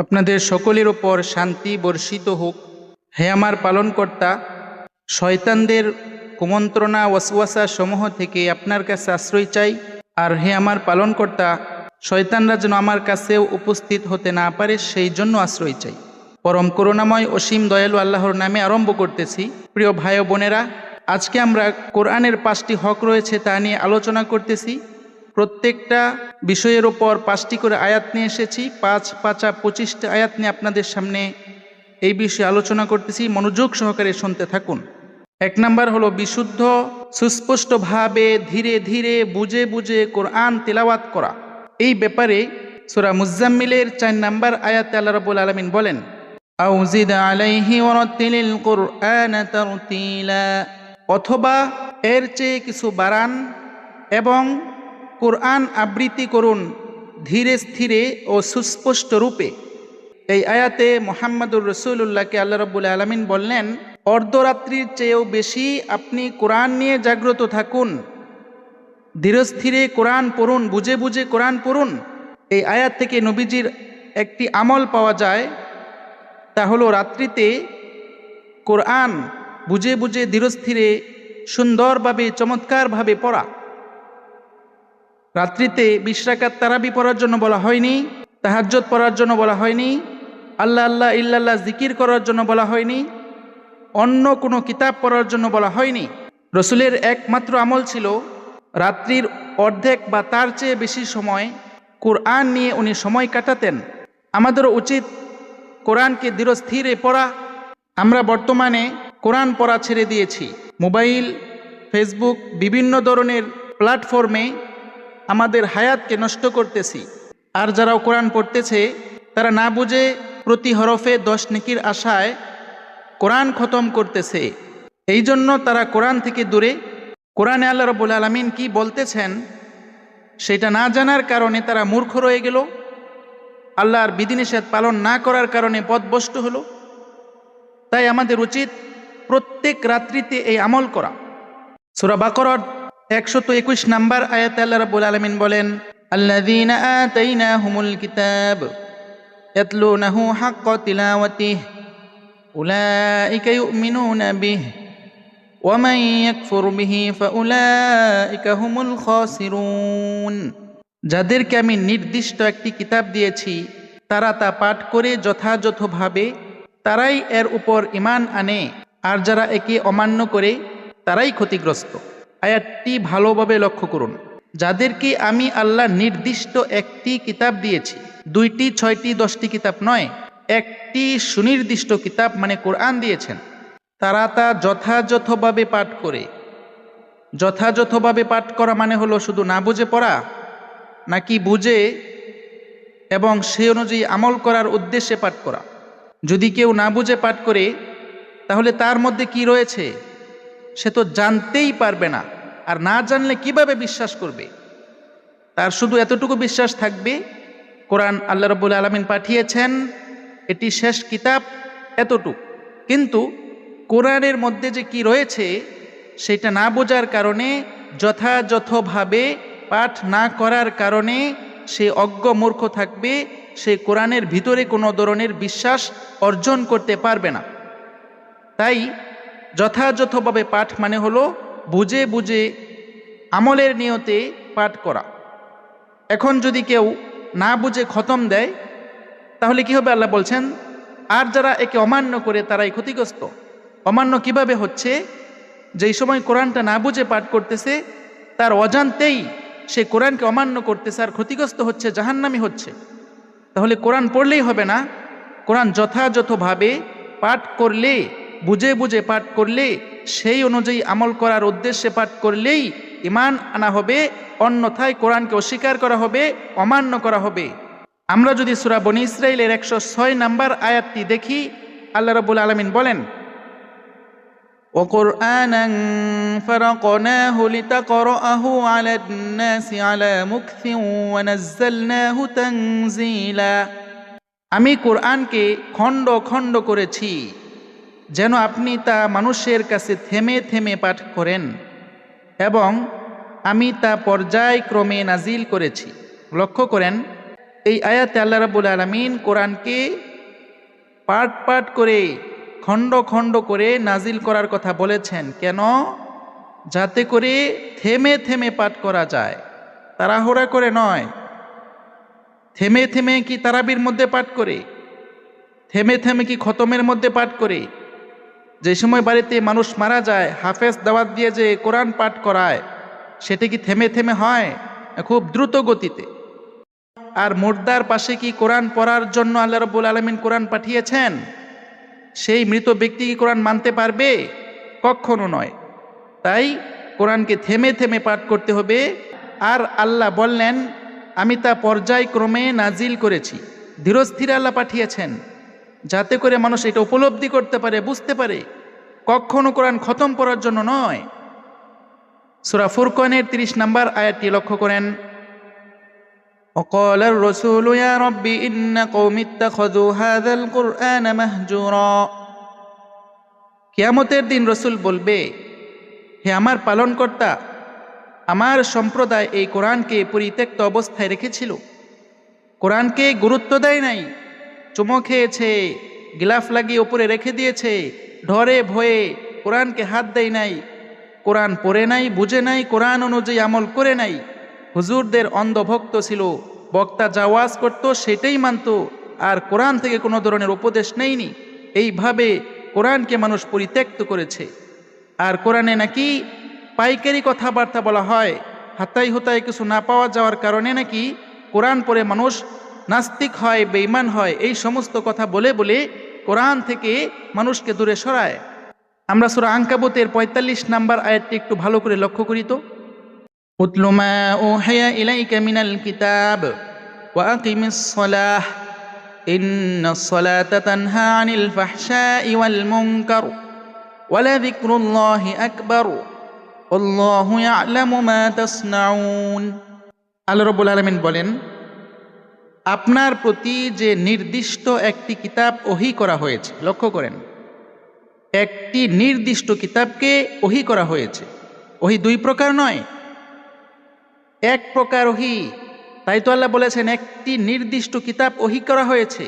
আপনাদের সকলের উপর শান্তি বর্ষিত হোক। হে আমার পালনকর্তা, শয়তানদের কুমন্ত্রণা ওয়াসওয়াসা সমূহ থেকে আপনার কাছে আশ্রয় চাই। আর হে আমার পালনকর্তা, শয়তানরা যেন আমার কাছেও উপস্থিত হতে না পারে সেই জন্য আশ্রয় চাই। পরম করুণাময় অসীম দয়ালু আল্লাহর নামে আরম্ভ করতেছি। প্রিয় ভাই ও বোনেরা, আজকে আমরা কোরআনের 5টি হক রয়েছে তা নিয়ে আলোচনা করতেছি। প্রত্যেকটা বিষয়ের ওপর 5টি করে আয়াত নিয়ে এসেছি। 5 5 25টা আয়াত নিয়ে আপনাদের সামনে এই বিষয়ে আলোচনা করতেছি। মনোযোগ সহকারে শুনতে থাকুন। 1 নাম্বার হলো বিশুদ্ধ সুস্পষ্টভাবে ধীরে ধীরে বুঝে বুঝে কোরআন তেলাওয়াত করা। এই ব্যাপারে সূরা মুজাম্মিলের 4 নাম্বার আয়াতে আল্লাহ রাব্বুল আলামিন বলেন, আও জিদ আলাইহি ওয়ারাত্তিলিল কুরআনা তারতিলা, অথবা এর চেয়ে কিছু বাড়ান এবং কোরআন আবৃত্তি করুন ধীরে স্থিরে ও সুস্পষ্ট রূপে। এই আয়াতে মুহাম্মদুর রাসূলুল্লাহকে আল্লাহ রাব্বুল আলামিন বললেন, অর্ধরাত্রির চেয়েও বেশি আপনি কোরআন নিয়ে জাগ্রত থাকুন, ধীরে স্থিরে কোরআন পড়ুন, বুঝে বুঝে কোরআন পড়ুন। এই আয়াত থেকে নবীজির একটি আমল পাওয়া যায়, তা হলো রাত্রিতে কোরআন বুঝে বুঝে ধীরে স্থিরে সুন্দরভাবে চমৎকারভাবে পড়া। রাত্রিতে 20 রাকাত তারাবি পড়ার জন্য বলা হয়নি, তাহাজ্জুদ পড়ার জন্য বলা হয়নি, আল্লাহ আল্লাহ ইল্লাল্লাহ জিকির করার জন্য বলা হয়নি, অন্য কোনো কিতাব পড়ার জন্য বলা হয়নি। রসুলের একমাত্র আমল ছিল রাত্রির অর্ধেক বা তার চেয়ে বেশি সময় কোরআন নিয়ে উনি সময় কাটাতেন। আমাদেরও উচিত কোরআনকে ধীরস্থিরে পড়া। আমরা বর্তমানে কোরআন পড়া ছেড়ে দিয়েছি। মোবাইল, ফেসবুক, বিভিন্ন ধরনের প্ল্যাটফর্মে আমাদের হায়াতকে নষ্ট করতেছি। আর যারাও কোরআন পড়তেছে তারা না বুঝে প্রতি হরফে 10 নেকির আশায় কোরআন খতম করতেছে। এই জন্য তারা কোরআন থেকে দূরে। কোরআনে আল্লাহ রাব্বুল আলামিন কি বলতেছেন সেটা না জানার কারণে তারা মূর্খ রয়ে গেল, আল্লাহর বিধিনিষেধ পালন না করার কারণে পথভ্রষ্ট হলো। তাই আমাদের উচিত প্রত্যেক রাত্রিতে এই আমল করা। সূরা বাকারার 121 নাম্বার আয়াতে আল্লাহ রাব্বুল আলামিন বলেন, আল্লাযীনা আতাইনাহুমুল কিতাব ইয়াতলুনাহু হাক্কা তিলাওয়াতিহি উলাইকা ইউমিনুনা বিহি ওয়া মান ইয়াকফুর বিহি ফাউলাইকা হুমুল খাসিরুন। যাদেরকে আমি নির্দিষ্ট একটি কিতাব দিয়েছি তারা তা পাঠ করে যথাযথভাবে তারাই এর উপর ঈমান আনে, আর যারা একে অমান্য করে তারাই ক্ষতিগ্রস্ত। আয়াতটি ভালোভাবে লক্ষ্য করুন। যাদেরকে আমি আল্লাহ নির্দিষ্ট একটি কিতাব দিয়েছি, 2টি, 6টি, 10টি কিতাব নয়, একটি সুনির্দিষ্ট কিতাব মানে কোরআন দিয়েছেন, তারা তা যথাযথভাবে পাঠ করে। যথাযথভাবে পাঠ করা মানে হলো শুধু না বুঝে পড়া, নাকি বুঝে এবং সেই অনুযায়ী আমল করার উদ্দেশ্যে পাঠ করা? যদি কেউ না বুঝে পাঠ করে তাহলে তার মধ্যে কি রয়েছে সে তো জানতেই পারবে না, আর না জানলে কিভাবে বিশ্বাস করবে? তার শুধু এতটুকু বিশ্বাস থাকবে কোরআন আল্লাহ রাব্বুল আলামিন পাঠিয়েছেন, এটি শেষ কিতাব, এতটুকু। কিন্তু কোরআনের মধ্যে যে কি রয়েছে সেটা না বোঝার কারণে, যথাযথভাবে পাঠ না করার কারণে সে অজ্ঞ মূর্খ থাকবে, সে কোরআনের ভিতরে কোনো ধরনের বিশ্বাস অর্জন করতে পারবে না। তাই যথাযথভাবে পাঠ মানে হলো বুঝে বুঝে আমলের নিয়তে পাঠ করা। এখন যদি কেউ না বুঝে খতম দেয় তাহলে কি হবে? আল্লাহ বলছেন, আর যারা একে অমান্য করে তারাই ক্ষতিগ্রস্ত। অমান্য কিভাবে হচ্ছে? যেই সময় কোরআনটা না বুঝে পাঠ করতেছে তার অজান্তেই সে কোরআনকে অমান্য করতেছে আর ক্ষতিগ্রস্ত হচ্ছে, জাহান্নামী হচ্ছে। তাহলে কোরআন পড়লেই হবে না, কোরআন যথাযথভাবে পাঠ করলে, বুঝে বুঝে পাঠ করলে, সেই অনুযায়ী আমল করার উদ্দেশ্যে পাঠ করলেই ঈমান আনা হবে, অন্যথায় কোরআনকে অস্বীকার করা হবে, অমান্য করা হবে। আমরা যদি সূরা বনী ইসরাঈলের 106 নাম্বার আয়াতটি দেখি, আল্লাহ রাব্বুল আলামিন বলেন, وَقُرْآنًا فَرَقْنَاهُ لِتَقْرَأَهُ عَلَى النَّاسِ عَلَى مُكْثٍ وَنَزَّلْنَاهُ تَنزِيلًا। আমি কোরআনকে খণ্ড খণ্ড করেছি যেন আপনি তা মানুষের কাছে থেমে থেমে পাঠ করেন, এবং আমি তা পর্যায়ক্রমে নাজিল করেছি। লক্ষ্য করেন, এই আয়াতে আল্লাহ রাব্বুল আলামিন কোরআনকে পার্ট পার্ট করে, খণ্ড খণ্ড করে নাজিল করার কথা বলেছেন। কেন? যাতে করে থেমে থেমে পাঠ করা যায়, তাড়াহুড়া করে নয়। থেমে থেমে কি তারাবির মধ্যে পাঠ করে, থেমে থেমে কি খতমের মধ্যে পাঠ করে? যে সময় বাড়িতে মানুষ মারা যায়, হাফেজ দাওয়াত দিয়ে যে কোরআন পাঠ করায়, সেটা কি থেমে থেমে হয়? খুব দ্রুত গতিতে। আর মুর্দার পাশে কি কোরআন পড়ার জন্য আল্লাহ রাব্বুল আলামিন কোরআন পাঠিয়েছেন? সেই মৃত ব্যক্তি কি কোরআন মানতে পারবে? কখনো নয়। তাই কোরআনকে থেমে থেমে পাঠ করতে হবে। আর আল্লাহ বললেন, আমি তা পর্যায়ক্রমে নাজিল করেছি, ধীরস্থিরে আল্লাহ পাঠিয়েছেন, যাতে করে মানুষ এটা উপলব্ধি করতে পারে, বুঝতে পারে। কখনো কোরআন খতম করার জন্য নয়। সূরা ফুরকানের 30 নম্বর আয়াতটি লক্ষ্য করেন। وقال الرسول يا رب إن قوم اتخذوا هذا القرآن مهجورا। কিয়ামতের দিন রসুল বলবে, হে আমার পালনকর্তা, আমার সম্প্রদায় এই কোরআনকে পরিত্যক্ত অবস্থায় রেখেছিল, কোরআনকে গুরুত্ব দেয় নাই, চুমো খেয়েছে, গিলাফ লাগিয়ে উপরে রেখে দিয়েছে, ডরে ভয়ে কোরআনকে হাত দেয় নাই, কোরআন পড়ে নাই, বুঝে নাই, কোরআন অনুযায়ী আমল করে নাই। হুজুরদের অন্ধভক্ত ছিল, বক্তা যা ওয়াজ করত সেটাই মানত, আর কোরআন থেকে কোনো ধরনের উপদেশ নেইনি। এইভাবে কোরআনকে মানুষ পরিত্যক্ত করেছে। আর কোরআনে নাকি পাইকারি কথাবার্তা বলা হয়, হাতাই হুতাই কিছু না পাওয়া যাওয়ার কারণে নাকি কোরআন পড়ে মানুষ নাস্তিক হয়, বেঈমান হয়। এই সমস্ত কথা বলে বলে কোরআন থেকে মানুষকে দূরে সরায়। আমরা সূরা আনকাবুতের 45 নম্বর আয়াতটি একটু ভালো করে লক্ষ্য করি তো। উতলু মা উহিয়া ইলাইকা মিনাল কিতাব ওয়া আকিমিস সালাহ ইন্নাস সালাতা তানহা আনিল ফাহশাই ওয়াল মুনকার ওয়া লাযিকরুল্লাহি আকবার আল্লাহু ইয়ালামু মা তাসনাউন। আল্লাহ রাব্বুল আলামিন বলেন, আপনার প্রতি যে নির্দিষ্ট একটি কিতাব ওহী করা হয়েছে, লক্ষ্য করেন, একটি নির্দিষ্ট কিতাবকে ওহী করা হয়েছে। ওহী দুই প্রকার নয়, এক প্রকার ওহী। তাই তো আল্লাহ বলেছেন একটি নির্দিষ্ট কিতাব ওহী করা হয়েছে,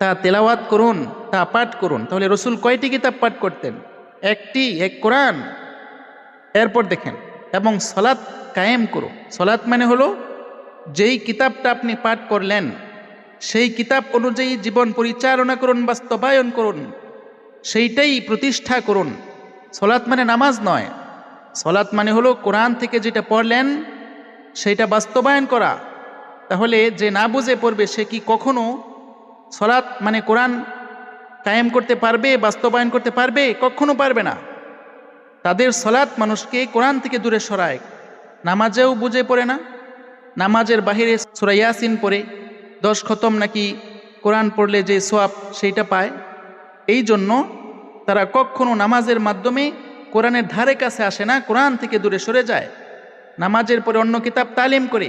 তা তেলাওয়াত করুন, তা পাঠ করুন। তাহলে রসুল কয়টি কিতাব পাঠ করতেন? একটি, এক কোরআন। এরপর দেখেন, এবং সালাত কায়েম করুন। সালাত মানে হলো যেই কিতাবটা আপনি পাঠ করলেন সেই কিতাব অনুযায়ী জীবন পরিচালনা করুন, বাস্তবায়ন করুন, সেইটাই প্রতিষ্ঠা করুন। সালাত মানে নামাজ নয়। সালাত মানে হলো কোরআন থেকে যেটা পড়লেন সেইটা বাস্তবায়ন করা। তাহলে যে না বুঝে পড়বে সে কি কখনো সালাত মানে কোরআন কায়েম করতে পারবে, বাস্তবায়ন করতে পারবে? কখনো পারবে না। তাদের সালাত মানুষকে কোরআন থেকে দূরে সরায়। নামাজেও বুঝে পড়ে না, নামাজের বাহিরে সূরা ইয়াসিন পড়ে 10 খতম নাকি কোরআন পড়লে যে সওয়াব সেইটা পায়। এই জন্য তারা কখনো নামাজের মাধ্যমে কোরআনের ধারে কাছে আসে না, কোরআন থেকে দূরে সরে যায়। নামাজের পরে অন্য কিতাব তালিম করে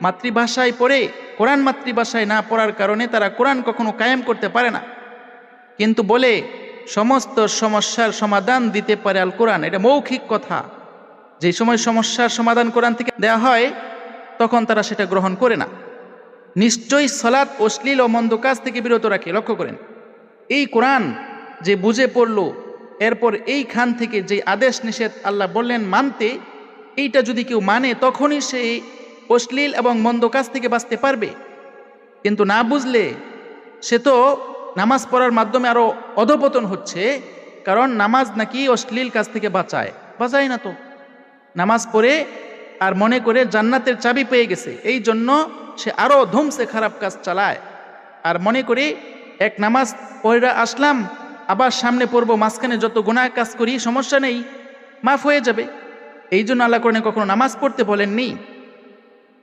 মাতৃভাষায় পড়ে, কোরআন মাতৃভাষায় না পড়ার কারণে তারা কোরআন কখনো কায়েম করতে পারে না। কিন্তু বলে সমস্ত সমস্যার সমাধান দিতে পারে আল কোরআন, এটা মৌখিক কথা। যে সময় সমস্যার সমাধান কোরআন থেকে দেয়া হয় তখন তারা সেটা গ্রহণ করে না। নিশ্চয়ই সালাত অশ্লীল ও মন্দ কাজ থেকে বিরত রাখে। লক্ষ্য করেন, এই কোরআন যে বুঝে পড়ল, এরপর এইখান থেকে যে আদেশ নিষেধ আল্লাহ বললেন মানতে, এইটা যদি কেউ মানে তখনই সে অশ্লীল এবং মন্দ কাজ থেকে বাঁচতে পারবে। কিন্তু না বুঝলে সে তো নামাজ পড়ার মাধ্যমে আরো অধপতন হচ্ছে। কারণ নামাজ নাকি অশ্লীল কাজ থেকে বাঁচায় না। তো নামাজ পড়ে আর মনে করে জান্নাতের চাবি পেয়ে গেছে, এই জন্য সে আরো ধুমসে খারাপ কাজ চালায়। আর মনে করে এক নামাজ পড়ে আসলাম, আবার সামনে পড়বো, মাঝখানে যত গুনাহ কাজ করি সমস্যা নেই, মাফ হয়ে যাবে। এই জন্য আল্লাহ কোরআনে কখনো নামাজ পড়তে বলেননি,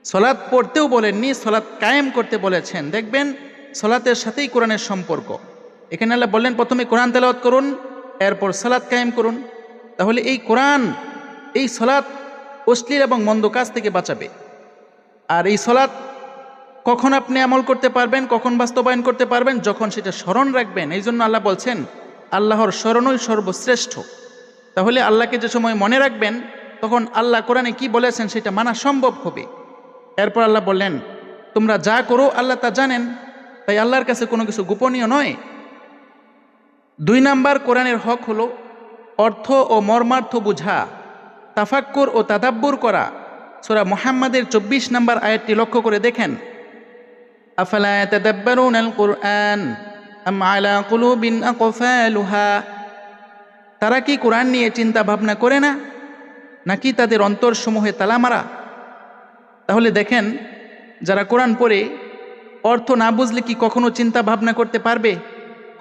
সালাত পড়তেও বলেননি, সালাত কায়েম করতে বলেছেন। দেখবেন সালাতের সাথেই কোরআনের সম্পর্ক। এখানে আল্লাহ বললেন প্রথমে কোরআন তেলাওয়াত করুন, এরপর সালাত কায়েম করুন। তাহলে এই কোরআন, এই সালাত অশ্লীল এবং মন্দ কাজ থেকে বাঁচাবে। আর এই সালাত কখন আপনি আমল করতে পারবেন, কখন বাস্তবায়ন করতে পারবেন? যখন সেটা স্মরণ রাখবেন। এই জন্য আল্লাহ বলছেন আল্লাহর স্মরণই সর্বশ্রেষ্ঠ। তাহলে আল্লাহকে যে সময় মনে রাখবেন তখন আল্লাহ কোরআনে কি বলেছেন সেটা মানা সম্ভব হবে। এরপর আল্লাহ বললেন তোমরা যা করো আল্লাহ তা জানেন, তাই আল্লাহর কাছে কোনো কিছু গোপনীয় নয়। 2 নাম্বার কোরআনের হক হলো অর্থ ও মর্মার্থ বুঝা, তাফাক্কুর ও তাদাব্বুর করা। সূরা মুহাম্মাদের 24 নাম্বার আয়াতটি লক্ষ্য করে দেখেন, আফালা ইয়াতাদাব্বারুনাল কুরআন আম আলা কুলুবিন আকফালুহা। তারা কি কোরআন নিয়ে চিন্তা ভাবনা করে না, নাকি তাদের অন্তরসমূহে তালা মারা? তাহলে দেখেন, যারা কোরআন পড়ে অর্থ না বুঝলে কি কখনো চিন্তা ভাবনা করতে পারবে?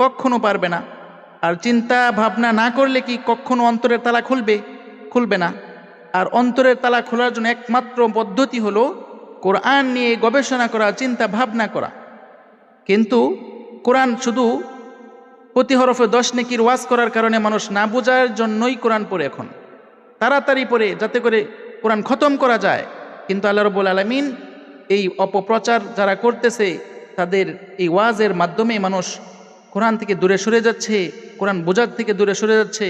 কখনো পারবে না। আর চিন্তা ভাবনা না করলে কি কখনো অন্তরের তালা খুলবে না। আর অন্তরের তালা খোলার জন্য একমাত্র পদ্ধতি হলো কোরআন নিয়ে গবেষণা করা, চিন্তা ভাবনা করা। কিন্তু কোরআন শুধু প্রতি হরফে 10 নেকির ওয়াজ করার কারণে মানুষ না বোঝার জন্যই কোরআন পড়ে, এখন তাড়াতাড়ি পড়ে যাতে করে কোরআন খতম করা যায়। কিন্তু আল্লাহ রাব্বুল আলামিন এই অপপ্রচার যারা করতেছে, তাদের এই ওয়াজের মাধ্যমে মানুষ কোরআন থেকে দূরে সরে যাচ্ছে, কোরআন বোঝার থেকে দূরে সরে যাচ্ছে।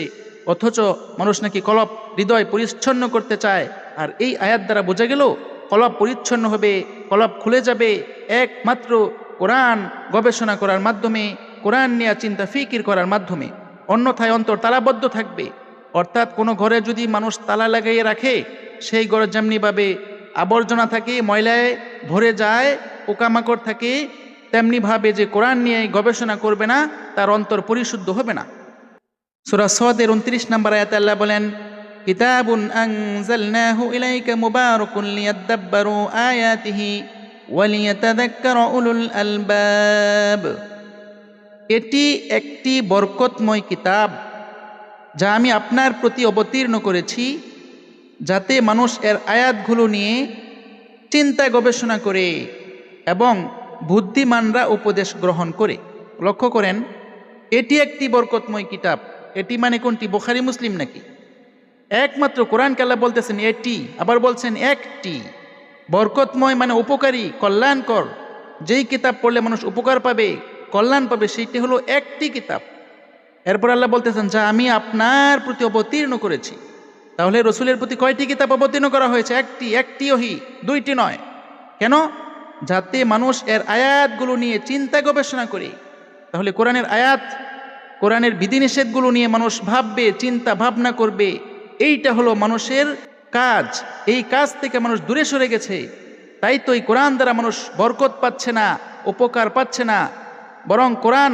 অথচ মানুষ নাকি কলব হৃদয় পরিচ্ছন্ন করতে চায়। আর এই আয়াত দ্বারা বোঝা গেল কলব পরিচ্ছন্ন হবে, কলব খুলে যাবে একমাত্র কোরআন গবেষণা করার মাধ্যমে, কোরআন নিয়ে চিন্তা ফিকির করার মাধ্যমে। অন্যথায় অন্তর তালাবদ্ধ থাকবে। অর্থাৎ কোনো ঘরে যদি মানুষ তালা লাগাইয়ে রাখে, সেই ঘরে যেমনিভাবে আবর্জনা থাকে, ময়লায় ভরে যায়, পোকামাকড় থাকে, তেমনিভাবে যে কোরআন নিয়ে গবেষণা করবে না, তার অন্তর পরিশুদ্ধ হবে না। সূরা সদের 29 নম্বর আয়াতে আল্লাহ বলেন, কিতাবুন আনজালনাহু ইলাইকা মুবারাকুন লিয়াদাব্বারু আয়াতিহি ওয়া লিয়াতাযাক্কারা উলুল আলবাব। এটি একটি বরকতময় কিতাব যা আমি আপনার প্রতি অবতীর্ণ করেছি, যাতে মানুষ এর আয়াতগুলো নিয়ে চিন্তা গবেষণা করে এবং বুদ্ধিমানরা উপদেশ গ্রহণ করে। লক্ষ্য করেন, এটি একটি বরকতময় কিতাব। এটি মানে কোনটি? বুখারী মুসলিম নাকি? একমাত্র কোরআনকে আল্লাহ বলতেছেন এটি, আবার বলছেন একটি। বরকতময় মানে উপকারী, কল্যাণকর। যেই কিতাব পড়লে মানুষ উপকার পাবে, কল্যাণ পাবে, সেইটি হলো একটি কিতাব। এরপর আল্লাহ বলতেছেন যা আমি আপনার প্রতি অবতীর্ণ করেছি। তাহলে রসুলের প্রতি কয়টি কিতাব অবতীর্ণ করা হয়েছে? একটি ওহী, 2টি নয়। কেন? যাতে মানুষ এর আয়াতগুলো নিয়ে চিন্তা গবেষণা করে। তাহলে কোরআনের আয়াত, কোরআনের বিধিনিষেধগুলো নিয়ে মানুষ ভাববে, চিন্তা ভাবনা করবে। এইটা হলো মানুষের কাজ। এই কাজ থেকে মানুষ দূরে সরে গেছে। তাই তো এই কোরআন দ্বারা মানুষ বরকত পাচ্ছে না, উপকার পাচ্ছে না, বরং কোরআন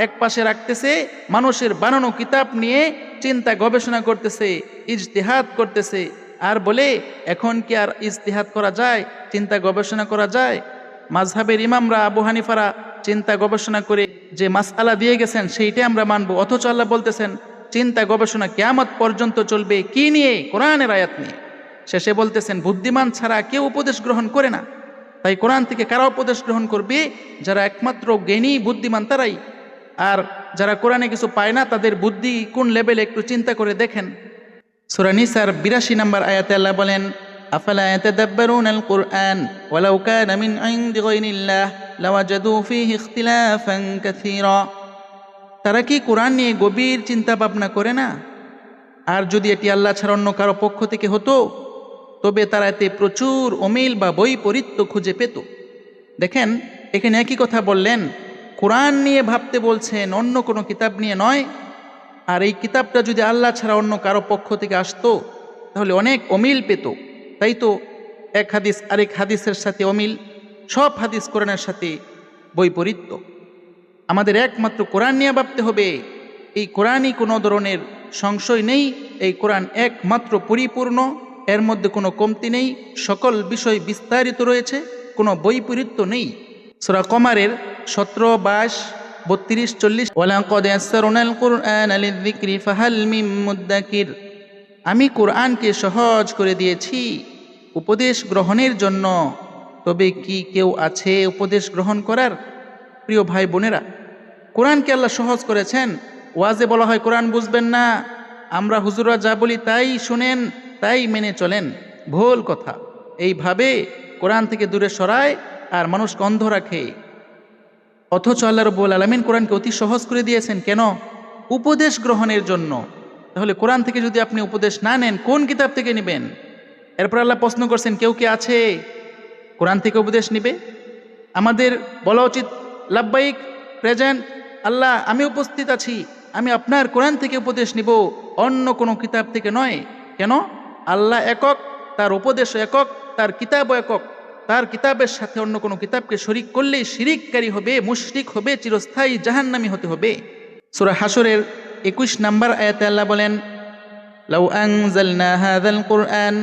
এক পাশে রাখতেছে, মানুষের বানানো কিতাব নিয়ে চিন্তা গবেষণা করতেছে, ইজতিহাদ করতেছে। আর বলে এখন কি আর ইজতিহাদ করা যায়, চিন্তা গবেষণা করা যায়? মাযহাবের ইমামরা, আবু হানিফারা চিন্তা গবেষণা করে যে মাসআলা দিয়ে গেছেন সেইটাই আমরা মানব। অথচ আল্লাহ বলতেছেন চিন্তা গবেষণা কিয়ামত পর্যন্ত চলবে। কি নিয়ে? কোরআনের আয়াত নিয়ে। শেষে বলতেছেন বুদ্ধিমান ছাড়া কেউ উপদেশ গ্রহণ করে না। তাই কোরআন থেকে কারা উপদেশ গ্রহণ করবে? যারা একমাত্র জ্ঞানী বুদ্ধিমান তারাই। আর যারা কোরআনে কিছু পায় না, তাদের বুদ্ধি কোন লেভেলে একটু চিন্তা করে দেখেন। সূরা নিসার 82 নম্বর আয়াতে আল্লাহ বলেন, আফালা ইয়াতাদাব্বারুনাল কুরআন ওয়ালাউ কানা মিন ইনদি গায়রিল্লাহ লাওয়াজাদু ফীহি ইখতিলাফান কাসীরা। তারা কি কোরআন নিয়ে গভীর চিন্তা ভাবনা করে না? আর যদি এটি আল্লাহ ছাড়া অন্য কারো পক্ষ থেকে হতো, তবে তারা এতে প্রচুর অমিল বা বৈপরীত্য খুঁজে পেত। দেখেন, এখানে একই কথা বললেন, কোরআন নিয়ে ভাবতে বলছেন, অন্য কোনো কিতাব নিয়ে নয়। আর এই কিতাবটা যদি আল্লাহ ছাড়া অন্য কারো পক্ষ থেকে আসতো, তাহলে অনেক অমিল পেত। তাই তো এক হাদিস আরেক হাদিসের সাথে অমিল, সব হাদিস কোরআনের সাথে বৈপরীত্য। আমাদের একমাত্র কোরআন নিয়ে ভাবতে হবে। এই কোরআনই কোনো ধরনের সংশয় নেই। এই কোরআন একমাত্র পরিপূর্ণ, এর মধ্যে কোনো কমতি নেই, সকল বিষয় বিস্তারিত রয়েছে, কোনো বৈপরীত্য নেই। সূরা কমারের 17, 22, 32, 40, ওয়ালাকাদ ইয়াসসারনাল কুরআনা লিযিকরি ফাহাল মিন মুদ্দাকির। আমি কোরআনকে সহজ করে দিয়েছি উপদেশ গ্রহণের জন্য, তবে কি কেউ আছে উপদেশ গ্রহণ করার? প্রিয় ভাই বোনেরা, কোরআনকে আল্লাহ সহজ করেছেন। ওয়াজে বলা হয় কোরআন বুঝবেন না, আমরা হুজুররা যা বলি তাই শুনেন, তাই মেনে চলেন। ভুল কথা। এইভাবে কোরআন থেকে দূরে সরায় আর মানুষকে অন্ধ রাখে। অথচ আল্লাহ রাব্বুল আলামিন কোরআনকে অতি সহজ করে দিয়েছেন। কেন? উপদেশ গ্রহণের জন্য। তাহলে কোরআন থেকে যদি আপনি উপদেশ না নেন, কোন কিতাব থেকে নেবেন? এরপর আল্লাহ প্রশ্ন করছেন, কেউ কি আছে কোরআন থেকে উপদেশ নিবে? আমাদের বলা উচিত লাব্বাইক, প্রেজেন্ট, আল্লাহ আমি উপস্থিত আছি, আমি আপনার কোরআন থেকে উপদেশ নিব, অন্য কোনো কিতাব থেকে নয়। কেন? আল্লাহ একক, তার উপদেশ একক, তার কিতাবও একক। তার কিতাবের সাথে অন্য কোনো কিতাবকে শরিক করলেই শিরিককারী হবে, মুশরিক হবে, চিরস্থায়ী জাহান্নামী হতে হবে। সূরা হাশরের 21 নম্বর আয়াতে আল্লাহ বলেন, লাউ আনজালনা হাযাল কুরআন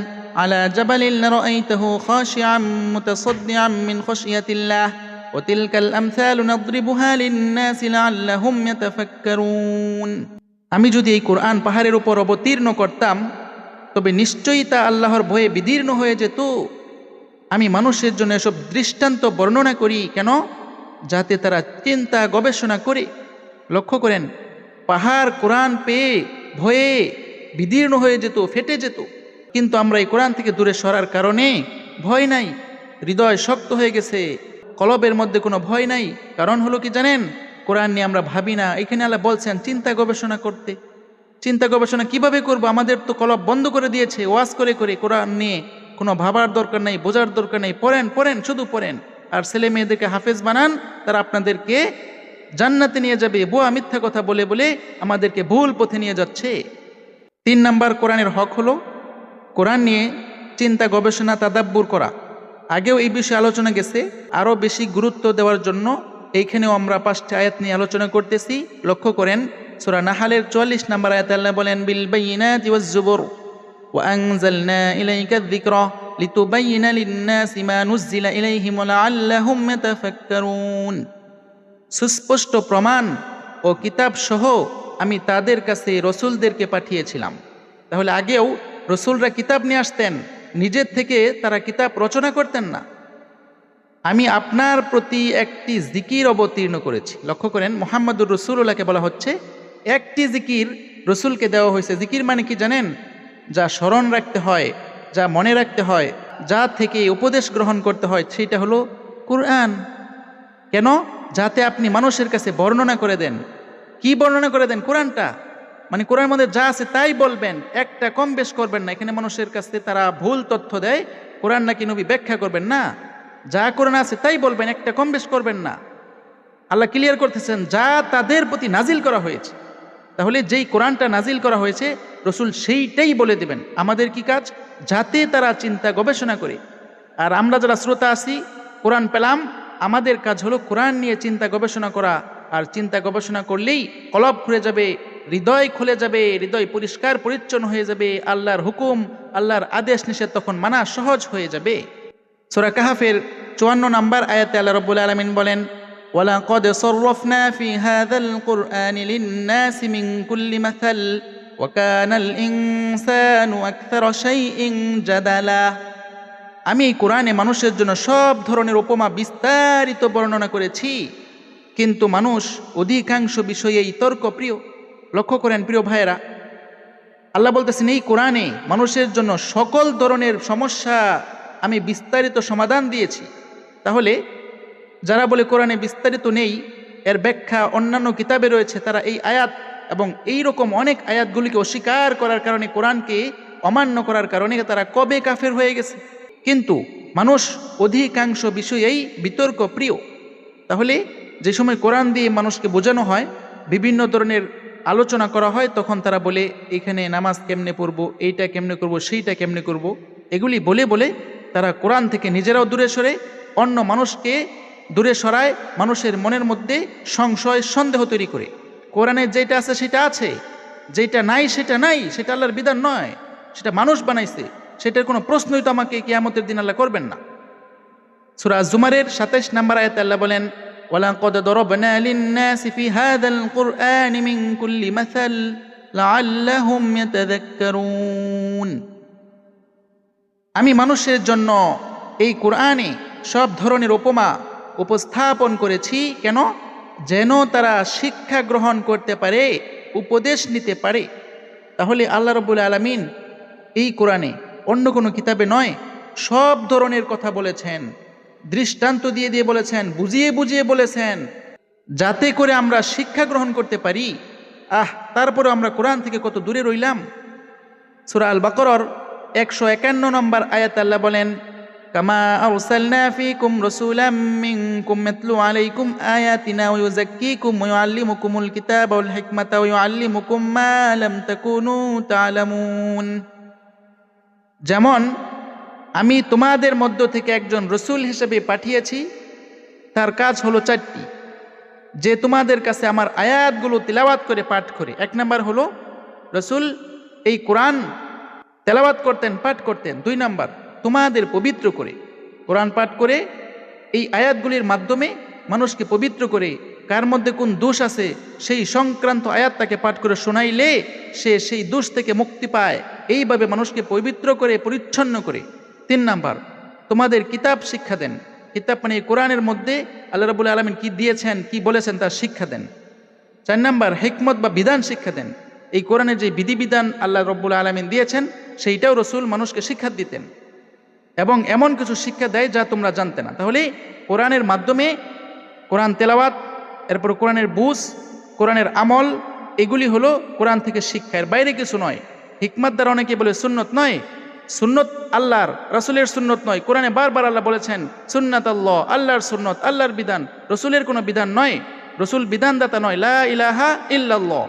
আলা জাবালিন লারাআইতাহু খাশিআম মুতাসাদ্দিআম মিন খাশিয়াতিল্লাহ ওয়া তিলকাল আমসালু নাদরিবুহা লিন-নাসি লাআল্লাহুম ইয়াতাফাক্কারুন। আমি যদি এই কোরআন পাহাড়ের উপর অবতীর্ণ করতাম, তবে নিশ্চয়ই তা আল্লাহর ভয়ে বিদীর্ণ হয়ে যেত। আমি মানুষের জন্য এসব দৃষ্টান্ত বর্ণনা করি কেন? যাতে তারা চিন্তা গবেষণা করে। লক্ষ্য করেন, পাহাড় কোরআন পেয়ে ভয়ে বিদীর্ণ হয়ে যেত, ফেটে যেত। কিন্তু আমরা এই কোরআন থেকে দূরে সরার কারণে ভয় নাই, হৃদয় শক্ত হয়ে গেছে, কলবের মধ্যে কোনো ভয় নাই। কারণ হলো কি জানেন? কোরআন নিয়ে আমরা ভাবি না। এখানে আল্লাহ বলছেন চিন্তা গবেষণা করতে। চিন্তা গবেষণা কিভাবে করব? আমাদের তো কলব বন্ধ করে দিয়েছে ওয়াজ করে করে। কোরআন নিয়ে কোনো ভাবার দরকার নেই, বোঝার দরকার নেই, পড়েন পড়েন, শুধু পড়েন। আর ছেলে মেয়েদেরকে হাফেজ বানান, তারা আপনাদেরকে জান্নাতে নিয়ে যাবে। বুয়া মিথ্যা কথা বলে বলে আমাদেরকে ভুল পথে নিয়ে যাচ্ছে। 3 নাম্বার কোরআনের হক হলো কোরআন নিয়ে চিন্তা গবেষণা তাদাব্বুর করা। আগেও এই বিষয়ে আলোচনা গেছে, আরও বেশি গুরুত্ব দেওয়ার জন্য এইখানেও আমরা 5টি আয়াত নিয়ে আলোচনা করতেছি। লক্ষ্য করেন, সূরা নাহালের 44 নম্বর আয়াতে আল্লাহ বলেন, বিল বাইয়িনাতি ওয়াজ জুবুর ওয়া আনজালনা ইলাইকা যিকরা লিতুবাইয়িনা লিন-নাসি মা নুজ্জিলা ইলাইহিম ওয়া লাআল্লাহুম ইয়াতাফাক্কারুন। সুস্পষ্ট প্রমাণ ও কিতাব সহ আমি তাদের কাছে রসুলদেরকে পাঠিয়েছিলাম। তাহলে আগেও রসুলরা কিতাব নিয়ে আসতেন, নিজের থেকে তারা কিতাব রচনা করতেন না। আমি আপনার প্রতি একটি জিকির অবতীর্ণ করেছি। লক্ষ্য করেন, মুহাম্মদুর রাসূলুল্লাহকে বলা হচ্ছে একটি জিকির রসুলকে দেওয়া হয়েছে। জিকির মানে কি জানেন? যা স্মরণ রাখতে হয়, যা মনে রাখতে হয়, যা থেকে উপদেশ গ্রহণ করতে হয়, সেটা হলো কুরআন। কেন? যাতে আপনি মানুষের কাছে বর্ণনা করে দেন। কি বর্ণনা করে দেন? কোরআনটা। মানে কোরআনের মধ্যে যা আছে তাই বলবেন, একটা কম বেশ করবেন না। এখানে মানুষের কাছে তারা ভুল তথ্য দেয়, কোরআন নাকি নবী ব্যাখ্যা করবেন না। যা কোরআন আছে তাই বলবেন, একটা কম বেশ করবেন না। আল্লাহ ক্লিয়ার করতেছেন যা তাদের প্রতি নাজিল করা হয়েছে। তাহলে যেই কোরআনটা নাজিল করা হয়েছে রসুল সেইটাই বলে দিবেন। আমাদের কি কাজ? যাতে তারা চিন্তা গবেষণা করে। আর আমরা যারা শ্রোতা আছি, কোরআন পেলাম, আমাদের কাজ হলো কোরআন নিয়ে চিন্তা গবেষণা করা। আর চিন্তা গবেষণা করলেই কলব খুলে যাবে, হৃদয় খুলে যাবে, হৃদয় পরিষ্কার পরিচ্ছন্ন হয়ে যাবে। আল্লাহর হুকুম, আল্লাহর আদেশ নিষেধ তখন মানা সহজ হয়ে যাবে। সূরা কাহফের 54 নম্বর আয়াতে আল্লাহ রাব্বুল আলামিন বলেন, ওয়ালাকাদ সাররাফনা ফি হাযাল কুরআনি লিন-নাসি মিন কুল্লি মাসাল ওয়া কানাল ইনসানু আকসারা শাইইন জাদালা। আমি এই কোরআনে মানুষের জন্য সব ধরনের উপমা বিস্তারিত বর্ণনা করেছি, কিন্তু মানুষ অধিকাংশ বিষয়েই তর্কপ্রিয়। লক্ষ্য করেন প্রিয় ভাইয়েরা, আল্লাহ বলতেছেন এই কোরআনে মানুষের জন্য সকল ধরনের সমস্যা আমি বিস্তারিত সমাধান দিয়েছি। তাহলে যারা বলে কোরআনে বিস্তারিত নেই, এর ব্যাখ্যা অন্যান্য কিতাবে রয়েছে, তারা এই আয়াত এবং এই রকম অনেক আয়াতগুলিকে অস্বীকার করার কারণে, কোরআনকে অমান্য করার কারণে তারা কবে কাফের হয়ে গেছে। কিন্তু মানুষ অধিকাংশ বিষয়েই বিতর্ক প্রিয়। তাহলে যে সময় কোরআন দিয়ে মানুষকে বোঝানো হয়, বিভিন্ন ধরনের আলোচনা করা হয়, তখন তারা বলে এখানে নামাজ কেমনে পড়বো, এইটা কেমনে করব, সেইটা কেমনে করব, এগুলি বলে বলে তারা কোরআন থেকে নিজেরাও দূরে সরে, অন্য মানুষকে দূরে সরায়, মানুষের মনের মধ্যে সংশয় সন্দেহ তৈরি করে। কোরআনে যেটা আছে সেটা আছে, যেটা নাই সেটা নাই, সেটা আল্লাহর বিধান নয়, সেটা মানুষ বানাইছে, সেটার কোনো প্রশ্নই তো আমাকে কিয়ামতের দিন আল্লাহ করবেন না। সূরা জুমারের 27 নম্বর আয়াতে আল্লাহ বলেন, ওয়ালাকাদ দরাবনা লিন-নাসি ফি হাযাল কুরআনি মিন কুল্লি মাসাল লাআল্লাহুম ইয়াতাযাক্কারুন। আমি মানুষের জন্য এই কোরআনে সব ধরনের উপমা উপস্থাপন করেছি। কেন? যেন তারা শিক্ষা গ্রহণ করতে পারে, উপদেশ নিতে পারে। তাহলে আল্লাহ রাব্বুল আলামিন এই কোরআনে অন্য কোনো কিতাবে নয়, সব ধরনের কথা বলেছেন, দৃষ্টান্ত দিয়ে দিয়ে বলেছেন, বুঝিয়ে বুঝিয়ে বলেছেন, যাতে করে আমরা শিক্ষা গ্রহণ করতে পারি। তারপরে আমরা কোরআন থেকে কত দূরে রইলাম। সূরা আল বাকারার 151 নম্বর আয়াত আল্লাহ বলেন, কামা আরসালনা ফীকুম রাসূলাম মিনকুম ইয়াতলু আলাইকুম আয়াতিনা ওয়া ইউযাক্কিকুম ওয়া ইউআল্লিমুকুমুল কিতাবা ওয়াল হিকমাতা ওয়া ইউআল্লিমুকুম মা লাম তাকুনু তা'লামুন। যেমন আমি তোমাদের মধ্য থেকে একজন রসুল হিসেবে পাঠিয়েছি, তার কাজ হলো চারটি, যে তোমাদের কাছে আমার আয়াতগুলো তেলাওয়াত করে পাঠ করে। এক নাম্বার হলো রসুল এই কোরআন তেলাওয়াত করতেন, পাঠ করতেন। দুই নাম্বার তোমাদের পবিত্র করে, কোরআন পাঠ করে এই আয়াতগুলির মাধ্যমে মানুষকে পবিত্র করে, কার মধ্যে কোন দোষ আছে সেই সংক্রান্ত আয়াত তাকে পাঠ করে শোনাইলে সে সেই দোষ থেকে মুক্তি পায়। এইভাবে মানুষকে পবিত্র করে, পরিচ্ছন্ন করে। তিন নাম্বার তোমাদের কিতাব শিক্ষা দেন। কিতাব মানে কোরআনের মধ্যে আল্লাহ রাব্বুল আলামিন কি দিয়েছেন, কি বলেছেন তার শিক্ষা দেন। চার নাম্বার হিকমত বা বিধান শিক্ষা দেন। এই কোরআনের যে বিধিবিধান আল্লাহ রাব্বুল আলামিন দিয়েছেন সেইটাও রসুল মানুষকে শিক্ষা দিতেন, এবং এমন কিছু শিক্ষা দেয় যা তোমরা জানতে না। তাহলে কোরআনের মাধ্যমে কোরআন তেলাওয়াত, এরপর কোরআনের বুঝ, কোরআনের আমল, এগুলি হলো কোরআন থেকে শিক্ষা, এর বাইরে কিছু নয়। হিকমত দ্বারা অনেকে বলে সুন্নত নয়, সুন্নত আল্লাহর রাসূলের সুন্নত নয়। কোরআনে বারবার আল্লাহ বলেছেন সুন্নাত আল্লাহ, আল্লাহর সুন্নত, আল্লাহর বিধান, রসুলের কোনো বিধান নয়। রসুল বিধানদাতা নয়, লা ইলাহা ইল্লাল্লাহ,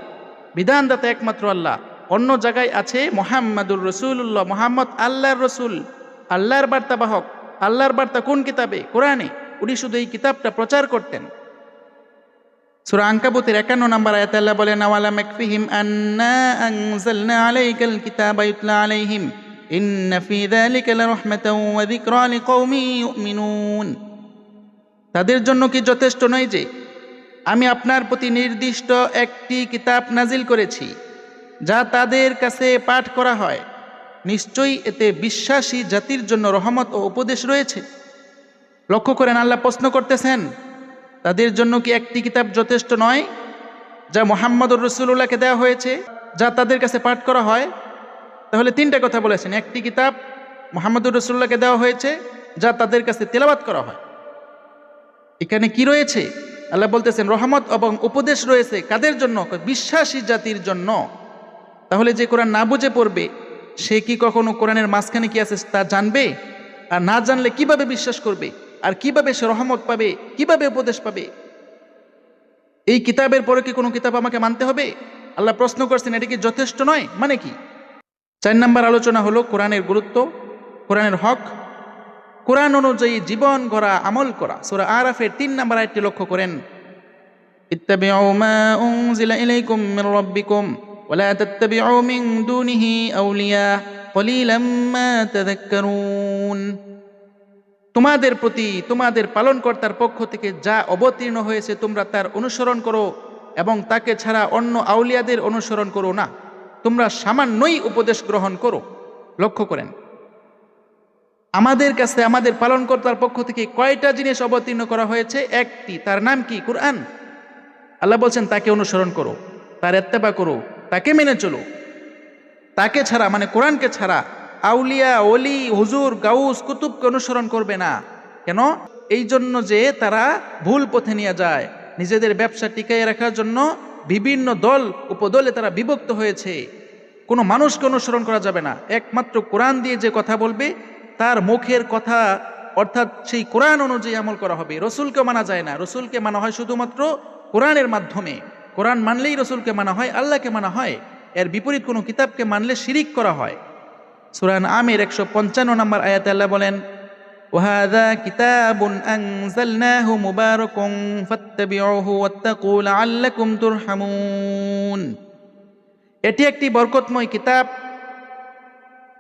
বিধানদাতা একমাত্র আল্লাহ। অন্য জায়গায় আছে মুহাম্মাদুর রাসূলুল্লাহ, মুহাম্মদ আল্লাহর রসুল, আল্লাহর বার্তাবাহক। আল্লাহর বার্তা কোন কিতাবে? কোরআনে। উনি শুধু এই কিতাবটা প্রচার করতেন। সূরা আনকাবুতের 51 নম্বর আয়াতে আল্লাহ বলেন আওয়ালাম ইয়াকফিহিম আন্না আনজালনা আলাইকাল কিতাবা ইউতলা আলাইহিম ইন্না ফী যালিকা লারাহমাতাও ওয়া যিকরা লিকাওমিন ইউমিনুন। তাদের জন্য কি যথেষ্ট নয় যে আমি আপনার প্রতি নির্দিষ্ট একটি কিতাব নাজিল করেছি যা তাদের কাছে পাঠ করা হয়? নিশ্চয়ই এতে বিশ্বাসী জাতির জন্য রহমত ও উপদেশ রয়েছে। লক্ষ্য করেন, আল্লাহ প্রশ্ন করতেছেন তাদের জন্য কি একটি কিতাব যথেষ্ট নয় যা মুহাম্মদুর রাসূলুল্লাহকে দেওয়া হয়েছে, যা তাদের কাছে পাঠ করা হয়? তাহলে তিনটা কথা বলেছেন, একটি কিতাব মুহাম্মদুর রাসূলুল্লাহকে দেওয়া হয়েছে যা তাদের কাছে তেলাওয়াত করা হয়। এখানে কি রয়েছে? আল্লাহ বলতেছেন রহমত এবং উপদেশ রয়েছে কাদের জন্য? বিশ্বাসী জাতির জন্য। তাহলে যে কোরআন না বুঝে পড়বে সে কি কখনো কোরআনের মাঝখানে কি আছে তা জানবে? আর না জানলে কিভাবে বিশ্বাস করবে? আর কিভাবে সে রহমত পাবে? কিভাবে উপদেশ পাবে? এই কিতাবের পরে কি কোনো কিতাব আমাকে মানতে হবে? আল্লাহ প্রশ্ন করছেন, এটি কি যথেষ্ট নয়? মানে কি? 4 নম্বর আলোচনা হলো কোরআনের গুরুত্ব, কোরআনের হক, কোরআন অনুযায়ী জীবন গড়া, আমল করা। সূরা আরাফের 3 নম্বর আয়াতটি লক্ষ্য করেন, ইত্তাবিউ মা উনজিলা ইলাইকুম মির রাব্বিকুম ওয়া লা তাত্তাবিউ মিন দুনিহি আউলিয়া কলিলাম মা তাযাক্কারুন। তোমাদের প্রতি তোমাদের পালনকর্তার পক্ষ থেকে যা অবতীর্ণ হয়েছে তোমরা তার অনুসরণ করো, এবং তাকে ছাড়া অন্য আউলিয়াদের অনুসরণ করো না। তোমরা সামান্যই উপদেশ গ্রহণ করো। লক্ষ্য করেন, আমাদের কাছে আমাদের পালনকর্তার পক্ষ থেকে কয়টা জিনিস অবতীর্ণ করা হয়েছে? একটি, তার নাম কি? কোরআন। আল্লাহ বলছেন তাকে অনুসরণ করো, তার ইত্তেবা করো, তাকে মেনে চলো। তাকে ছাড়া মানে কোরআনকে ছাড়া আউলিয়া, ওলি, হুজুর, গাউস, কুতুবকে অনুসরণ করবে না। কেন? এই জন্য যে তারা ভুল পথে নিয়ে যায়। নিজেদের ব্যবসা টিকিয়ে রাখার জন্য বিভিন্ন দল উপদলে তারা বিভক্ত হয়েছে। কোনো মানুষকে অনুসরণ করা যাবে না। একমাত্র কোরআন দিয়ে যে কথা বলবে তার মুখের কথা অর্থাৎ সেই কোরআন অনুযায়ী আমল করা হবে। রসুলকে মানা যায় না। রসুলকে মানা হয় শুধুমাত্র কোরআনের মাধ্যমে। কোরআন মানলেই রসুলকে মানা হয়, আল্লাহকে মানা হয়। এর বিপরীত কোনো কিতাবকে মানলে শিরিক করা হয়। সূরা আনআমের 155 নম্বর আয়াতে আল্লাহ বলেন, ওয়াহাযা কিতাবুন আনজালনাহু মুবারাকুন ফাত্তাবিউহু ওয়াত্তাকু লাআল্লাকুম তুরহামুন। এটি একটি বরকতময় কিতাব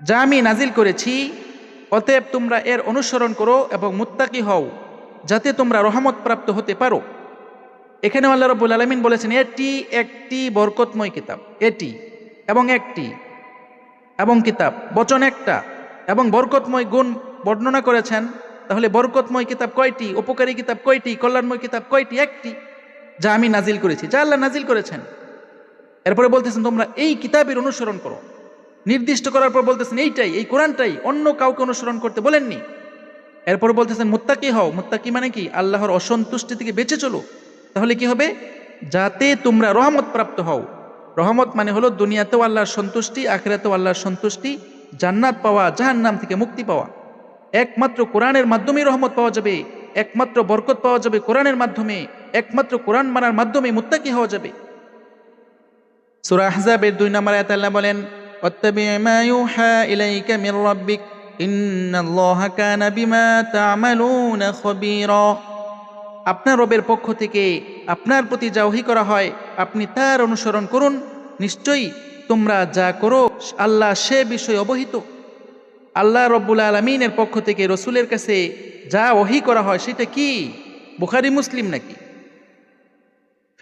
যা আমি নাজিল করেছি, অতএব তোমরা এর অনুসরণ করো এবং মুত্তাকি হও যাতে তোমরা রহমত প্রাপ্ত হতে পারো। এখানে আল্লাহ রাব্বুল আলামিন বলেছেন এটি একটি বরকতময় কিতাব। এটি এবং একটি এবং কিতাব, বচন একটা, এবং বরকতময় গুণ বর্ণনা করেছেন। তাহলে বরকতময় কিতাব কয়টি? উপকারী কিতাব কয়টি? কল্যাণময় কিতাব কয়টি? একটি, যা আমি নাজিল করেছি, যা আল্লাহ নাজিল করেছেন। এরপরে বলতেছেন তোমরা এই কিতাবের অনুসরণ করো। নির্দিষ্ট করার পর বলতেছেন এইটাই, এই কোরআনটাই, অন্য কাউকে অনুসরণ করতে বলেননি। এরপরে বলতেছেন মুত্তাকি হও। মুত্তাকি মানে কি? আল্লাহর অসন্তুষ্টি থেকে বেঁচে চলো। তাহলে কি হবে? যাতে তোমরা রহমত প্রাপ্ত হও। রহমত মানে হলো দুনিয়াতেও আল্লাহর সন্তুষ্টি, আখিরাতেও আল্লাহর সন্তুষ্টি, জান্নাত পাওয়া, জাহান্নাম থেকে মুক্তি পাওয়া। একমাত্র কোরআনের মাধ্যমেই রহমত পাওয়া যাবে, একমাত্র বরকত পাওয়া যাবে কোরআনের মাধ্যমে, একমাত্র কোরআন মানার মাধ্যমে মুত্তাকি হওয়া যাবে। সূরা আহজাবের 2 নম্বর আয়াতে আল্লাহ বলেন, ওয়াত্তাবি' মা ইউহা ইলাইকা মির রাব্বিক ইন্নাল্লাহা কানা বিমা তা'মালুনা খাবীরা। আপনার রবের পক্ষ থেকে আপনার প্রতি যা ওহী করা হয় আপনি তার অনুসরণ করুন, নিশ্চয়ই তোমরা যা করো আল্লাহ সে বিষয়ে অবহিত। আল্লাহ রব্বুল আলামিনের পক্ষ থেকে রসুলের কাছে যা ওহী করা হয় সেটা কি বুখারী মুসলিম নাকি,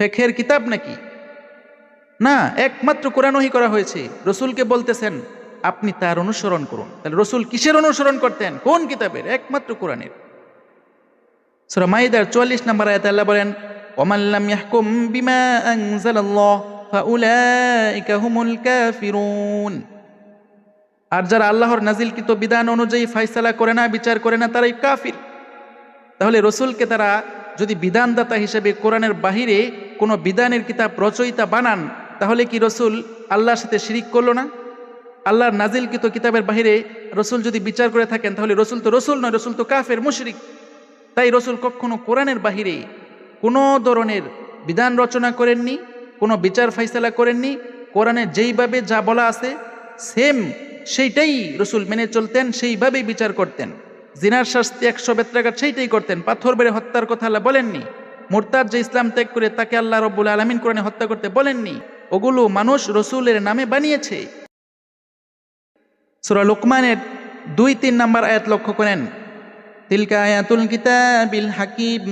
ফিকহের কিতাব নাকি? না, একমাত্র কোরআন ওহী করা হয়েছে। রসুলকে বলতেছেন আপনি তার অনুসরণ করুন। তাহলে রসুল কিসের অনুসরণ করতেন? কোন কিতাবের? একমাত্র কোরআনের। সূরা মাইদার 44 নম্বর আয়াতে আল্লাহ বলেন, ওয়ামান লাম ইয়াহকুম বিমা আনজালাল্লাহ ফাউলাইকা হুমুল কাফিরুন। আর যারা আল্লাহর নাজিলকৃত বিধান অনুযায়ী ফয়সালা করে না, বিচার করে না, তারাই কাফির। তাহলে রসুলকে তারা যদি বিধানদাতা হিসেবে কোরআনের বাহিরে কোনো বিধানের কিতাব রচয়িতা বানান, তাহলে কি রসুল আল্লাহর সাথে শিরিক করলো না? আল্লাহর নাজিলকৃত কিতাবের বাহিরে রসুল যদি বিচার করে থাকেন তাহলে রসুল তো রসুল নয়, রসুল তো কাফের, মুশরিক। তাই রসুল কখনো কোরআনের বাহিরে কোনো ধরনের বিধান রচনা করেননি, কোনো বিচার ফাইসালা করেননি। কোরআনে যেইভাবে যা বলা আছে সেম সেইটাই রসুল মেনে চলতেন, সেইভাবেই বিচার করতেন। জিনার শাস্তি 100 বেত্রাঘাত সেইটাই করতেন। পাথর বেড়ে হত্যার কথা আল্লাহ বলেননি। মুরতাদ যে ইসলাম ত্যাগ করে তাকে আল্লাহ রব্বুল আলামিন কোরআনে হত্যা করতে বলেননি। ওগুলো মানুষ রসুলের নামে বানিয়েছে। সূরা লুকমানের 2-3 নম্বর আয়াত লক্ষ্য করেন, তিলকা আয়াতুল কিতাবিল হাকিম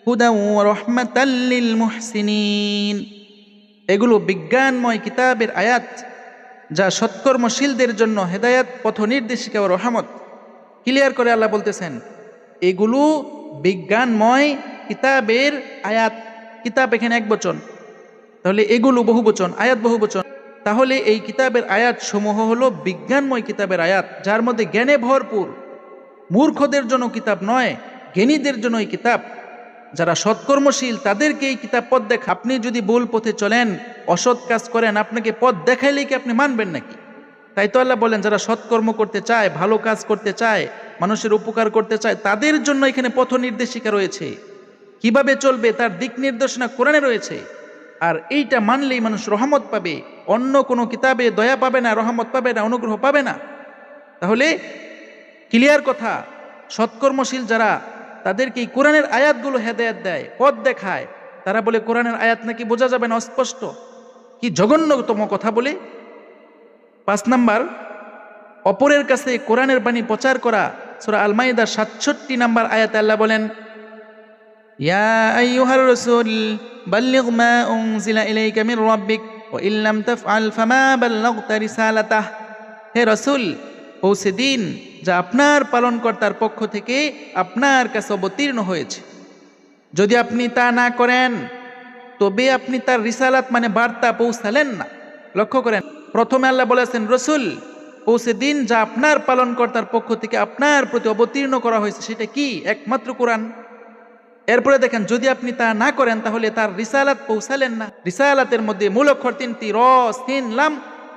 হুদা ওয়া রাহমাতাল লিল মুহসিনিন। এগুলো বিজ্ঞানময় কিতাবের আয়াত, যা সৎকর্মশীলদের জন্য হেদায়াত, পথ নির্দেশিকা ও রহমত। ক্লিয়ার করে আল্লাহ বলতেছেন এগুলো বিজ্ঞানময় কিতাবের আয়াত। কিতাব এখানে একবচন, তাহলে এগুলো বহুবচন, আয়াত বহুবচন। তাহলে এই কিতাবের আয়াত সমূহ হলো বিজ্ঞানময় কিতাবের আয়াত, যার মধ্যে জ্ঞানে ভরপুর। মূর্খদের জন্য কিতাব নয়, জ্ঞানীদের জন্য এই কিতাব। যারা সৎকর্মশীল তাদেরকে এই কিতাব পথ দেখা। আপনি যদি ভুল পথে চলেন, অসৎ কাজ করেন, আপনাকে পথ দেখাইলেই কি আপনি মানবেন নাকি? তাই তো আল্লাহ বলেন যারা সৎকর্ম করতে চায়, ভালো কাজ করতে চায়, মানুষের উপকার করতে চায়, তাদের জন্য এখানে পথ নির্দেশিকা রয়েছে। কিভাবে চলবে তার দিক নির্দেশনা কোরআনে রয়েছে। আর এইটা মানলেই মানুষ রহমত পাবে। অন্য কোনো কিতাবে দয়া পাবে না, রহমত পাবে না, অনুগ্রহ পাবে না। তাহলে ক্লিয়ার কথা, সৎকর্মশীল যারা তাদেরকে এই কোরআনের আয়াতগুলো হেদায়েত দেয়, পথ দেখায়। তারা বলে কোরআনের আয়াত নাকি বোঝা যাবে না, অস্পষ্ট। কি জঘন্যতম কথা বলে। 5 নাম্বার, অপরের কাছে কোরআনের বাণী প্রচার করা। সূরা আল মাইদা 67 নম্বর আয়াতে আল্লাহ বলেন, ইয়া আইয়ুহার রাসূল বাল্লিগ মা উনজিলা ইলাইকা মির রাব্বিক ওয়া ইল্লাম তাফআল ফামা বাল্লাগতা রিসালাতাহ। হে রাসূল, পৌঁছে দিন যা আপনার পালনকর্তার পক্ষ থেকে আপনার কাছে অবতীর্ণ হয়েছে। যদি আপনি তা না করেন তবে আপনি তার রিসালাত মানে বার্তা পৌঁছালেন না। লক্ষ্য করেন, প্রথমে আল্লাহ বলেছেন রসুল পৌঁছে দিন যা আপনার পালনকর্তার পক্ষ থেকে আপনার প্রতি অবতীর্ণ করা হয়েছে। সেটা কি? একমাত্র কোরআন। এরপরে দেখেন, যদি আপনি তা না করেন তাহলে তার রিসালাত পৌঁছালেন না। রিসালাতের মধ্যে মূল অক্ষর 3টি, র সিন লাম।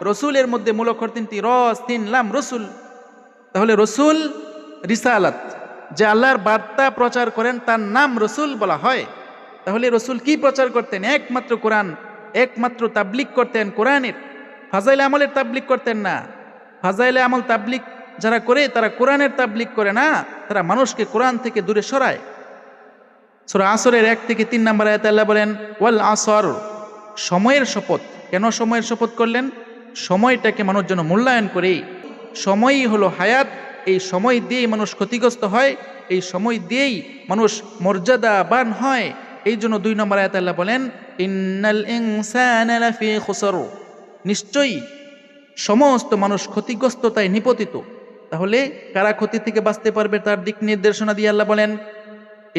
রসুলের মধ্যে মূল অক্ষর 3টি, র সিন লাম, রসুল। তাহলে রসুল, রিসালাত, যে আল্লাহর বার্তা প্রচার করেন তার নাম রসুল বলা হয়। তাহলে রসুল কি প্রচার করতেন? একমাত্র কোরআন, একমাত্র তাবলিগ করতেন কোরআনের। ফাজাইলে আমলের তাবলিগ করতেন না। ফাজাইলে আমল তাবলিগ যারা করে তারা কোরআনের তাবলিগ করে না, তারা মানুষকে কোরআন থেকে দূরে সরায়। সূরা আসরের 1 থেকে 3 নম্বর আয়াতে আল্লাহ বলেন, ওয়াল আসর, সময়ের শপথ। কেন সময়ের শপথ করলেন? সময়টাকে মানুষ যেন মূল্যায়ন করে। সময়ই হলো হায়াত। এই সময় দিয়েই মানুষ ক্ষতিগ্রস্ত হয়, এই সময় দিয়েই মানুষ মর্যাদাবান হয়। এই জন্য 2 নম্বর আয়াতে আল্লাহ বলেন, ইন্নাল ইনসানা লাফি খুসর, নিশ্চয়ই সমস্ত মানুষ ক্ষতিগ্রস্ততায় নিপতিত। তাহলে কারা ক্ষতি থেকে বাঁচতে পারবে তার দিক নির্দেশনা দিয়ে আল্লাহ বলেন,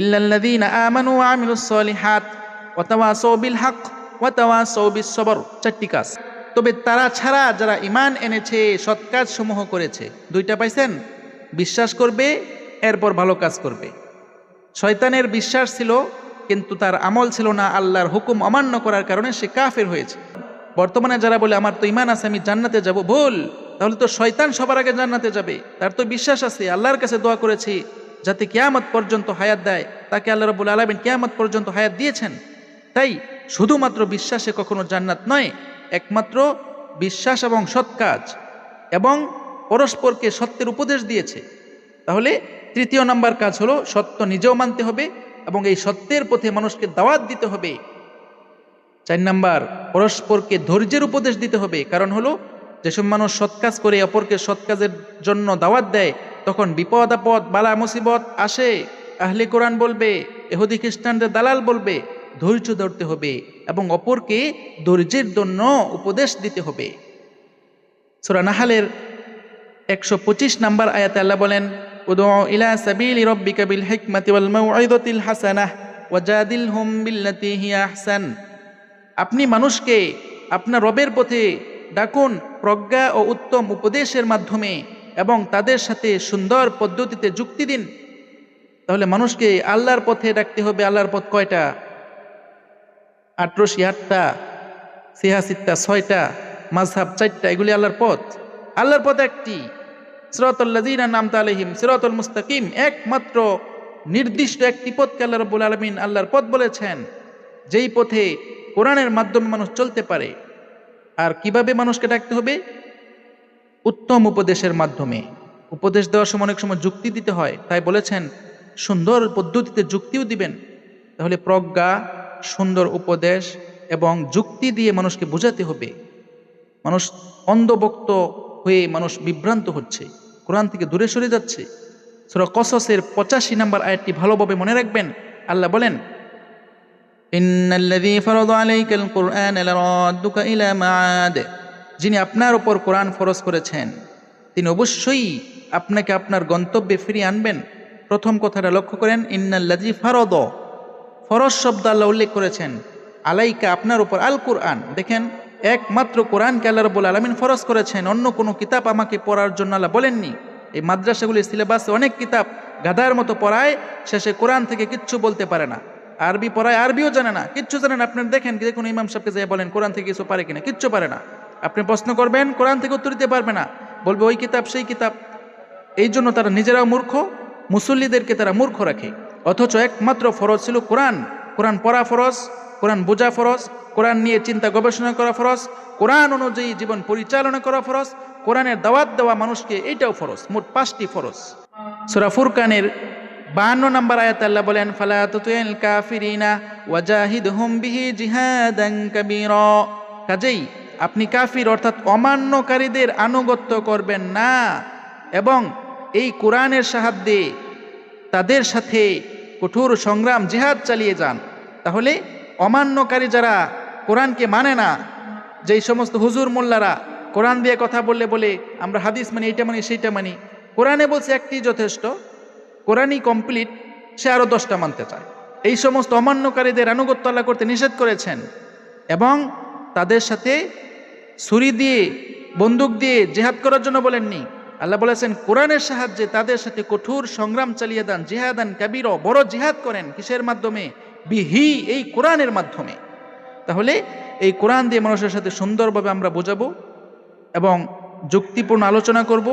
ইল্লাল্লাযীনা আমানু ওয়া আমিলুস সলিহাত ওয়া তাওয়াসাউ বিল হক ওয়া তাওয়াসাউ বিস সবর। 4টি কাজ। তবে তারা ছাড়া যারা ঈমান এনেছে, সৎ কাজ সমূহ করেছে। 2টা পাইছেন? বিশ্বাস করবে, এরপর ভালো কাজ করবে। শয়তানের বিশ্বাস ছিল কিন্তু তার আমল ছিল না। আল্লাহর হুকুম অমান্য করার কারণে সে কাফের হয়েছে। বর্তমানে যারা বলে আমার তো ঈমান আছে, আমি জান্নাতে যাব, ভুল। তাহলে তো শয়তান সবার আগে জান্নাতে যাবে। তার তো বিশ্বাস আছে, আল্লাহর কাছে দোয়া করেছি যাতে কিয়ামত পর্যন্ত হায়াত দেয়, তাকে আল্লাহ রাব্বুল আলামিন কিয়ামত পর্যন্ত হায়াত দিয়েছেন। তাই শুধুমাত্র বিশ্বাসে কখনো জান্নাত নয়, একমাত্র বিশ্বাস এবং সৎ কাজ এবং পরস্পরকে সত্যের উপদেশ দিয়েছে। তাহলে তৃতীয় নাম্বার কাজ হলো সত্য নিজেও মানতে হবে এবং এই সত্যের পথে মানুষকে দাওয়াত দিতে হবে। 4 নাম্বার, পরস্পরকে ধৈর্যের উপদেশ দিতে হবে। কারণ হলো যেসব মানুষ সৎ কাজ করে অপরকে সৎ কাজের জন্য দাওয়াত দেয়, তখন বিপদ আপদ বালা মুসিবত আসে, আহলে কোরআন বলবে, ইহুদি খ্রিস্টানদের দালাল বলবে, ধৈর্য ধরতে হবে এবং অপরকে ধৈর্যের জন্য উপদেশ দিতে হবে। সূরা নাহলের 125 নাম্বার আয়াতে আল্লাহ বলেন, উদউ ইলা সাবিলি রাব্বিকা বিল হিকমাতি ওয়াল মাউইযাতিল হাসানাহ ওয়াজাদিলহুম বিল্লাতী হিয়া আহসান। আপনি মানুষকে আপনার রবের পথে ডাকুন প্রজ্ঞা ও উত্তম উপদেশের মাধ্যমে এবং তাদের সাথে সুন্দর পদ্ধতিতে যুক্তি দিন। তাহলে মানুষকে আল্লাহর পথে ডাকতে হবে। আল্লাহর পথ কয়টা? ৮৮টা, সিহাসিত্তা 6টা, মাযহাব 4টা, এগুলি আল্লাহর পথ। আল্লাহর পথ একটি, সিরাতাল লাযীনা আন'আমতা আলাইহিম সিরাতাল মুস্তাকিম, একমাত্র নির্দিষ্ট একটি পথকে আল্লাহ রাব্বুল আলামিন আল্লাহর পথ বলেছেন, যেই পথে কোরআনের মাধ্যমে মানুষ চলতে পারে। আর কিভাবে মানুষকে ডাকতে হবে? উত্তম উপদেশের মাধ্যমে। উপদেশ দেওয়ার সময় অনেক সময় যুক্তি দিতে হয়, তাই বলেছেন সুন্দর পদ্ধতিতে যুক্তিও দিবেন। তাহলে প্রজ্ঞা, সুন্দর উপদেশ এবং যুক্তি দিয়ে মানুষকে বোঝাতে হবে। মানুষ অন্ধভক্ত হয়ে মানুষ বিভ্রান্ত হচ্ছে, কোরআন থেকে দূরে সরে যাচ্ছে। সূরা কসসের 85 নম্বর আয়াতটি ভালোভাবে মনে রাখবেন। আল্লাহ বলেন, ইন্নাল্লাযী ফারাদা আলাইকাল কুরআন লারাদ্দুকা ইলা মাআদ, যিনি আপনার উপর কোরআন ফরজ করেছেন তিনি অবশ্যই আপনাকে আপনার গন্তব্যে ফিরিয়ে আনবেন। প্রথম কথাটা লক্ষ্য করেন, ইন্নাল্লাযী ফারাদা, ফরজ শব্দ আল্লাহ উল্লেখ করেছেন, আলাইকা আপনার উপর, আল কুরআন। দেখেন, একমাত্র কোরআনকে আল্লাহ রাব্বুল আলামিন ফরজ করেছেন, অন্য কোনো কিতাব আমাকে পড়ার জন্য আল্লাহ বলেননি। এই মাদ্রাসাগুলির সিলেবাসে অনেক কিতাব গাধার মতো পড়ায়, শেষে কোরআন থেকে কিচ্ছু বলতে পারে না। আরবি পড়ায়, আরবিও জানে না, কিচ্ছু জানে না। আপনার দেখুন ইমাম সাহেবকে যাই বলেন কোরআন থেকে কিছু পারে কিনা, কিচ্ছু পারে না। আপনি প্রশ্ন করবেন, কোরআন থেকে উত্তর দিতে পারবে না, বলবে ওই কিতাব সেই কিতাব। এই জন্য তারা নিজেরাও মূর্খ, মুসল্লিদেরকে তারা মূর্খ রাখে। অথচ একমাত্র ফরজ ছিল কোরআন। কোরআন পড়া ফরজ, কোরআন বোঝা ফরজ, কোরআন নিয়ে চিন্তা গবেষণা করা ফরজ, কোরআন অনুযায়ী জীবন পরিচালনা করা ফরজ, কোরআনের দাওয়াত দেওয়া মানুষকে, এইটাও ফরজ। মোট 5টি ফরজ। সূরা ফুরকানের 52 নম্বর আয়াতে আল্লাহ বলেন, ফালা তুতিল কাফিরিনা ওয়াজাহিদহুম বিহি জিহাদান কাবীরা। কাজেই আপনি কাফির অর্থাৎ অমান্যকারীদের আনুগত্য করবেন না এবং এই কোরআনের সাহায্যে তাদের সাথে কঠোর সংগ্রাম জিহাদ চালিয়ে যান। তাহলে অমান্যকারী যারা কোরআনকে মানে না, যেই সমস্ত হুজুর মোল্লারা কোরআন দিয়ে কথা বললে বলে আমরা হাদিস মানি, এইটা মানি সেইটা মানি, কোরআনে বলছে একটি যথেষ্ট, কোরআনই কমপ্লিট, সে আরো 10টা মানতে চায়। এই সমস্ত অমান্যকারীদের আনুগত্য আল্লাহ করতে নিষেধ করেছেন এবং তাদের সাথে ছুরি দিয়ে, বন্দুক দিয়ে জিহাদ করার জন্য বলেননি। আল্লাহ বলেছেন কোরআনের সাহায্যে তাদের সাথে কঠোর সংগ্রাম চালিয়ে দেন, জিহাদান কাবীরা, বড় জিহাদ করেন। কিসের মাধ্যমে? বিহি, এই কোরআনের মাধ্যমে। তাহলে এই কোরআন দিয়ে মানুষের সাথে সুন্দরভাবে আমরা বোঝাবো এবং যুক্তিপূর্ণ আলোচনা করব।